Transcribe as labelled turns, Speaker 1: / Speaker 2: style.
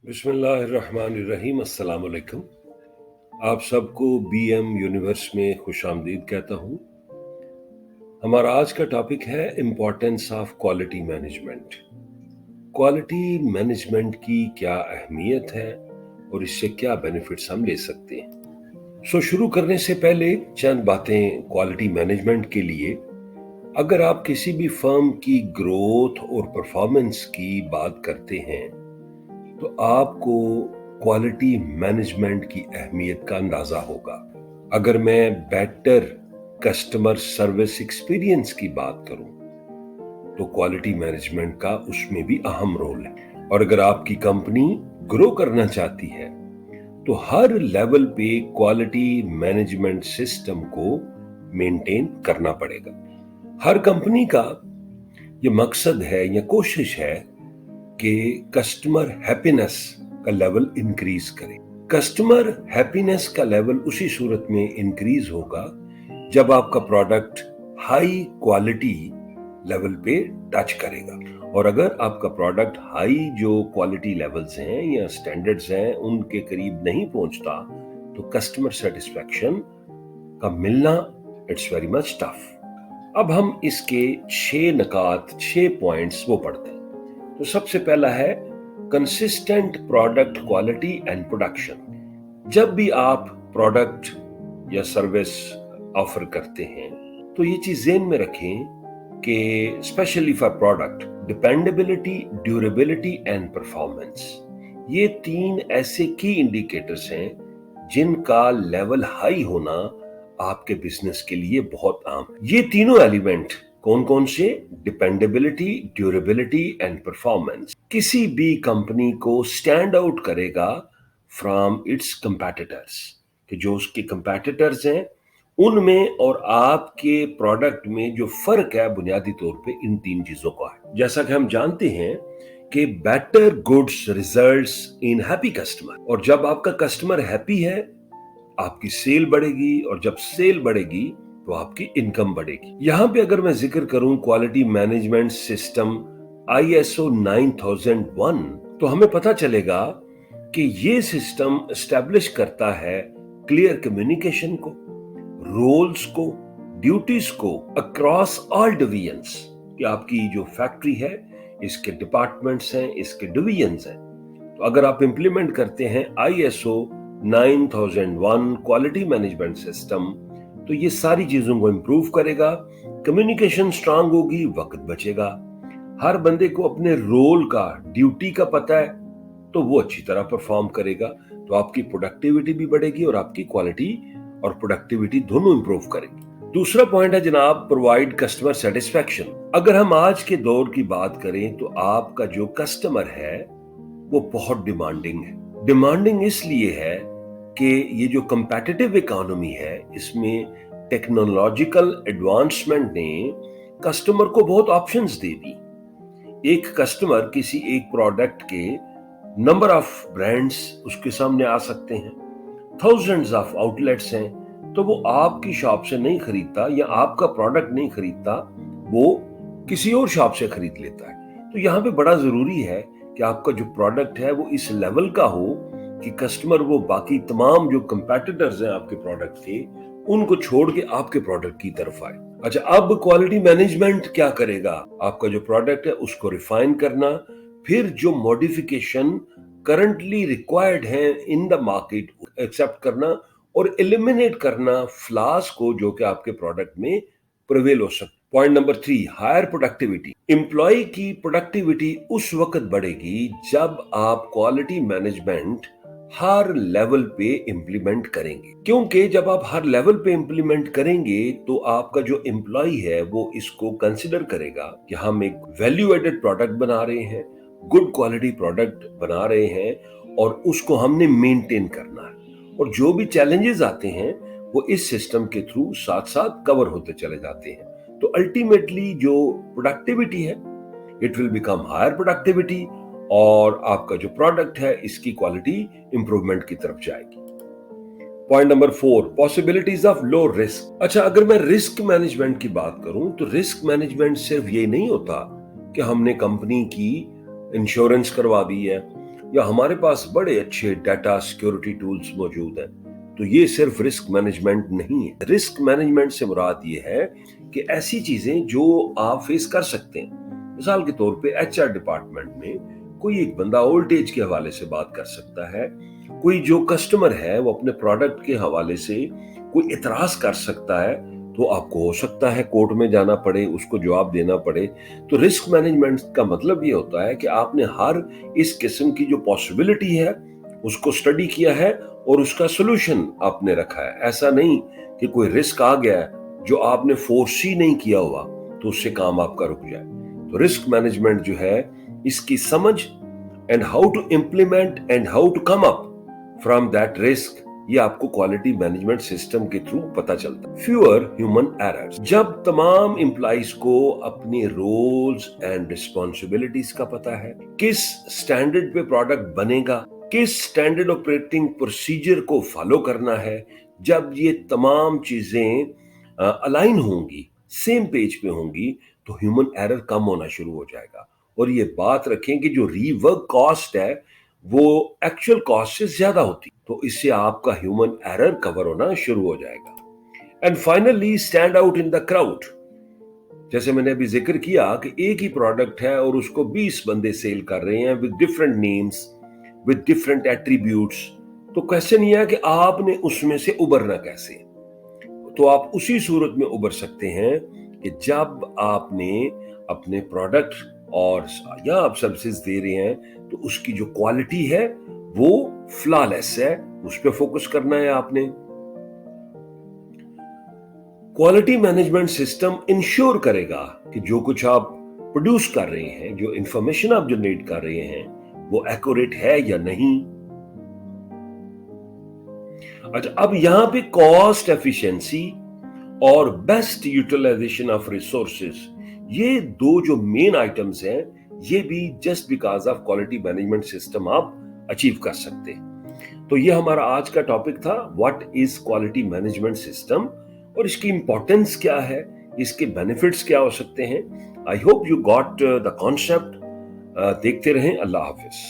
Speaker 1: बिस्मिल्लाहिर्रहमानिर्रहीम। अस्सलाम वालेकुम। आप सबको बीएम यूनिवर्स में खुशामदीद कहता हूँ। हमारा आज का टॉपिक है importance of quality management. Quality management की क्या अहमियत है और इससे क्या बेनिफिट्स हम ले सकते हैं। शुरू करने से पहले चंद बातें क्वालिटी मैनेजमेंट के लिए। अगर आप किसी भी फर्म की ग्रोथ और परफॉर्मेंस की बात करते हैं तो आपको क्वालिटी मैनेजमेंट की अहमियत का अंदाजा होगा। अगर मैं बेटर कस्टमर सर्विस एक्सपीरियंस की बात करूं तो क्वालिटी मैनेजमेंट का उसमें भी अहम रोल है। और अगर आपकी कंपनी ग्रो करना चाहती है तो हर लेवल पे क्वालिटी मैनेजमेंट सिस्टम को मेंटेन करना पड़ेगा। हर कंपनी का ये मकसद है या कोशिश है कि कस्टमर हैप्पीनेस का लेवल इंक्रीज करे। कस्टमर हैप्पीनेस का लेवल उसी सूरत में इंक्रीज होगा जब आपका प्रोडक्ट हाई क्वालिटी लेवल पे टच करेगा। और अगर आपका प्रोडक्ट हाई जो क्वालिटी लेवल्स हैं या स्टैंडर्ड्स हैं उनके करीब नहीं पहुंचता तो कस्टमर सेटिस्फैक्शन का मिलना इट्स वेरी मच टफ। अब हम इसके 6 पॉइंट्स वो पढ़ते हैं। तो सबसे पहला है consistent product quality and production. जब भी आप प्रोडक्ट या सर्विस ऑफर करते हैं तो ये चीज ज़हन में रखें कि specially for product dependability, durability and performance, ये 3 ऐसे की इंडिकेटर्स हैं जिनका लेवल हाई होना आपके बिजनेस के लिए बहुत आम है। ये तीनों एलिमेंट कौन कौन से? डिपेंडेबिलिटी, ड्यूरेबिलिटी एंड परफॉर्मेंस किसी भी कंपनी को स्टैंड आउट करेगा फ्रॉम इट्स कंपेटिटर्स, कि जो उसके कंपेटिटर्स हैं उनमें और आपके प्रोडक्ट में जो फर्क है बुनियादी तौर पे इन 3 चीजों का है। जैसा कि हम जानते हैं कि better goods results in happy customer, और जब आपका कस्टमर हैप्पी है आपकी सेल बढ़ेगी, और जब सेल बढ़ेगी तो आपकी इनकम बढ़ेगी। यहां पे अगर मैं जिक्र करूं क्वालिटी मैनेजमेंट सिस्टम ISO 9001, तो हमें पता चलेगा कि ये सिस्टम एस्टैब्लिश करता है क्लियर कम्युनिकेशन को, रोल्स को, ड्यूटीज को अक्रॉस ऑल डिवीजन्स, कि आपकी जो फैक्ट्री है इसके डिपार्टमेंट्स हैं, इसके डिवीजन्स हैं। तो अगर आप इंप्लीमेंट करते हैं ISO 9001 क्वालिटी मैनेजमेंट सिस्टम तो ये सारी चीजों को इंप्रूव करेगा। कम्युनिकेशन स्ट्रांग होगी, वक्त बचेगा, हर बंदे को अपने रोल का, ड्यूटी का पता है तो वो अच्छी तरह परफॉर्म करेगा। तो आपकी प्रोडक्टिविटी भी बढ़ेगी और आपकी क्वालिटी और प्रोडक्टिविटी दोनों इंप्रूव करेंगी। दूसरा पॉइंट है जनाब, प्रोवाइड कस्टमर सेटिस्फैक्शन। अगर हम आज के दौर की बात करें तो आपका जो कस्टमर है वो बहुत डिमांडिंग है। डिमांडिंग इसलिए है कि ये जो कंपेटिटिव इकोनॉमी है इसमें टेक्नोलॉजिकल एडवांसमेंट ने कस्टमर को बहुत ऑप्शंस दे दी। एक कस्टमर किसी एक प्रोडक्ट के नंबर ऑफ ब्रांड्स उसके सामने आ सकते हैं, थाउजेंड्स ऑफ आउटलेट्स हैं, तो वो आपकी शॉप से नहीं खरीदता या आपका प्रोडक्ट नहीं खरीदता, वो किसी और शॉप से खरीद लेता है। तो यहाँ पे बड़ा जरूरी है कि आपका जो प्रोडक्ट है वो इस लेवल का हो कि कस्टमर वो बाकी तमाम जो कंपेटिटर्स हैं आपके प्रोडक्ट के उनको छोड़ के आपके प्रोडक्ट की तरफ आए। अच्छा, अब क्वालिटी मैनेजमेंट क्या करेगा? आपका जो प्रोडक्ट है उसको रिफाइन करना, फिर जो मॉडिफिकेशन करंटली रिक्वायर्ड है इन द मार्केट एक्सेप्ट करना और एलिमिनेट करना फ्लॉज को जो कि आपके प्रोडक्ट में प्रिवेल हो सकते। Point number 3, higher productivity. Employee की प्रोडक्टिविटी उस वक्त बढ़ेगी जब आप क्वालिटी मैनेजमेंट हर लेवल पे इंप्लीमेंट करेंगे, क्योंकि जब आप हर लेवल पे इंप्लीमेंट करेंगे तो आपका जो एम्प्लॉय है वो इसको कंसिडर करेगा कि हम एक वैल्यू एडेड प्रोडक्ट बना रहे हैं, गुड क्वालिटी प्रोडक्ट बना रहे हैं और उसको हमने मेंटेन करना है। और जो भी चैलेंजेस आते हैं वो इस सिस्टम के थ्रू साथ साथ कवर होते चले जाते हैं। तो अल्टीमेटली जो प्रोडक्टिविटी है it will become higher productivity और आपका जो प्रोडक्ट है इसकी क्वालिटी इंप्रूवमेंट की तरफ जाएगी। Point number 4, possibilities of low risk. अच्छा, अगर मैं रिस्क मैनेजमेंट की बात करूं तो रिस्क मैनेजमेंट सिर्फ ये नहीं होता कि हमने कंपनी की इंश्योरेंस करवा दी है या हमारे पास बड़े अच्छे डाटा सिक्योरिटी टूल्स मौजूद हैं, तो ये सिर्फ रिस्क मैनेजमेंट नहीं है। रिस्क मैनेजमेंट से मुराद ये है कि ऐसी चीजें जो आप फेस कर सकते हैं। मिसाल के तौर पे एचआर डिपार्टमेंट में कोई एक बंदा ओल्ड एज के हवाले से बात कर सकता है, कोई जो कस्टमर है वो अपने प्रोडक्ट के हवाले से कोई इतराज कर सकता है, तो आपको हो सकता है कोर्ट में जाना पड़े, उसको जवाब देना पड़े। तो रिस्क मैनेजमेंट का मतलब ये होता है कि आपने हर इस किस्म की जो पॉसिबिलिटी है उसको स्टडी किया है और उसका सोल्यूशन आपने रखा है। ऐसा नहीं कि कोई रिस्क आ गया जो आपने फोर्सी नहीं किया हुआ तो उससे काम आपका रुक जाए। तो रिस्क मैनेजमेंट जो है, इसकी समझ and how to implement and how to come up from that risk, ये आपको क्वालिटी मैनेजमेंट सिस्टम के थ्रू पता चलता है। फ्यूअर ह्यूमन एरर्स, जब तमाम एम्प्लॉइज को अपने रोल्स एंड रिस्पॉन्सिबिलिटीज का पता है, किस स्टैंडर्ड पे प्रोडक्ट बनेगा, किस स्टैंडर्ड ऑपरेटिंग प्रोसीजर को फॉलो करना है, जब ये तमाम चीजें अलाइन होंगी, सेम पेज पे होंगी, तो ह्यूमन एरर कम होना शुरू हो जाएगा। और ये बात रखें कि जो रीवर्क कॉस्ट है वो एक्चुअल कॉस्ट से ज्यादा होती, तो इससे आपका ह्यूमन एरर कवर होना शुरू हो जाएगा। And finally, stand out in the crowd. जैसे मैंने अभी जिक्र किया कि एक ही प्रोडक्ट है और उसको 20 बंदे सेल कर रहे हैं with different names, with different attributes, तो क्वेश्चन ये है कि आपने उसमें से उबरना कैसे। तो आप उसी सूरत में उबर सकते हैं कि जब आपने अपने प्रोडक्ट और या आप सर्विसेज दे रहे हैं तो उसकी जो क्वालिटी है वो फ्लॉलेस है, उस पर फोकस करना है आपने। क्वालिटी मैनेजमेंट सिस्टम इंश्योर करेगा कि जो कुछ आप प्रोड्यूस कर रहे हैं, जो इंफॉर्मेशन आप जनरेट कर रहे हैं, वो एक्यूरेट है या नहीं। अच्छा, अब यहां पे कॉस्ट एफिशिएंसी और बेस्ट यूटिलाइजेशन ऑफ रिसोर्सेज, ये दो जो मेन आइटम्स हैं, ये भी just because of quality management system आप अचीव कर सकते हैं। तो ये हमारा आज का टॉपिक था, what is quality management system और इसकी इंपॉर्टेंस क्या है, इसके बेनिफिट्स क्या हो सकते हैं। I hope you got the concept. देखते रहें। अल्लाह हाफिज।